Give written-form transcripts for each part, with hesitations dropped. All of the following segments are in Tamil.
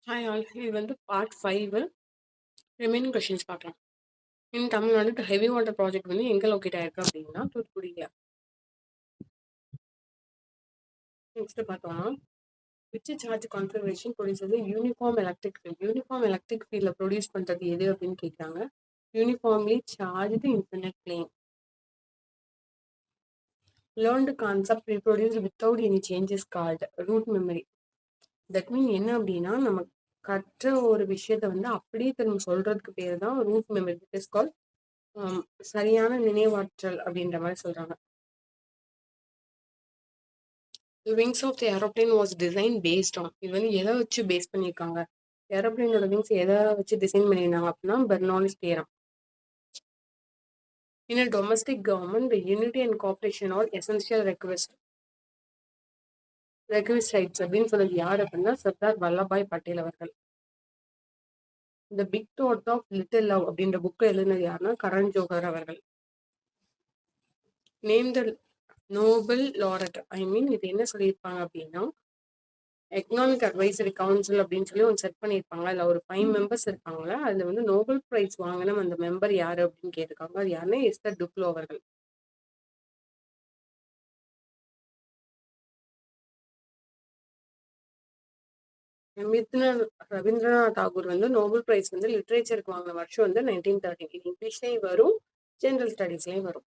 ஹாய் ஆல், இது வந்து பார்ட் 5 ரிமைனிங் கொஷின்ஸ் பார்க்கலாம். இன் தமிழ்நாடு ஹெவி வாட்டர் ப்ராஜெக்ட் வந்து எங்கே லொக்கேட் ஆயிருக்கு அப்படின்னா தூத்துக்குடியில். நெக்ஸ்ட் பார்த்தோம்னா which charge configuration producer uniform electric field. Uniform electric ஃபீல்டில் ப்ரொடியூஸ் பண்ணுறது எது அப்படின்னு கேட்குறாங்க. Uniformly charged infinite plane. Learned concept reproduced without any changes called root memory. That mean என்ன அப்படின்னா, நம்ம கற்ற ஒரு விஷயத்த வந்து அப்படியே திரும்ப சொல்றதுக்கு பேர் தான் rote memory. It is call சரியான நினைவாற்றல் அப்படின்ற மாதிரி சொல்றாங்க. Wings of the aeroplane was design based on. இது வந்து எதை வச்சு பேஸ் பண்ணியிருக்காங்க? ஏரோப்ளேனோட விங்ஸ் எதை வச்சு டிசைன் பண்ணியிருந்தாங்க அப்படின்னா Bernoulli's theorem. In a domestic government the unity and cooperation are essential requisites அப்படின்னு சொன்னது யார் அப்படின்னா சர்தார் வல்லபாய் பட்டேல் அவர்கள். இந்த big dot of little love அப்படின்ற புக்கை எழுதினது யாருன்னா கரண் ஜோஹர் அவர்கள். Name the Nobel laureate. இது என்ன சொல்லியிருப்பாங்க அப்படின்னா, எக்கனாமிக் அட்வைசரி கவுன்சில் அப்படின்னு சொல்லி ஒன்று செட் பண்ணியிருப்பாங்க. அதில் ஒரு 5 மெம்பர்ஸ் இருப்பாங்களா, அதில் வந்து நோபல் பிரைஸ் வாங்கின அந்த மெம்பர் யாரு அப்படின்னு கேட்டிருக்காங்க. அது யாருன்னா எஸ்தர் டுப்ளோ அவர்கள். ரவீந்திரநாத் தாகூர் வந்து நோபல் பிரைஸ் வந்து லிட்ரேச்சருக்கு வாங்கின வருஷம் வந்து 1913. இது இங்கிலீஷ்லேயும் வரும், ஜென்ரல் ஸ்டடீஸ்லேயும் வரும்.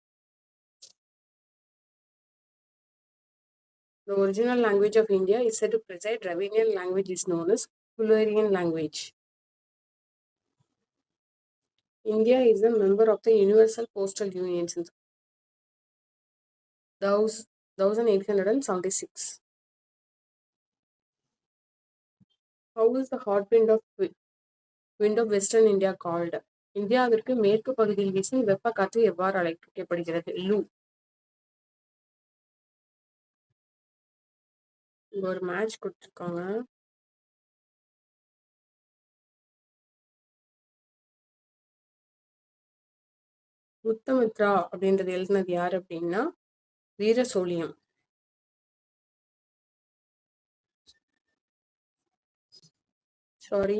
The original language of India is said to preside. Dravidian language is known as Hungarian language. India is a member of the Universal Postal Union since 1876. How is the hot wind of Western India called? இந்தியாவிற்கு மேற்கு பகுதியில் வீசும் வெப்ப காற்று எவ்வாறு அழைக்கப்படுகிறது? லூ. இங்க ஒரு மேட்ச் கொடுத்துருக்காங்க. புத்தமித்ரா அப்படின்றது எழுதினது யாரு அப்படின்னா வீர சோழியம். சாரி,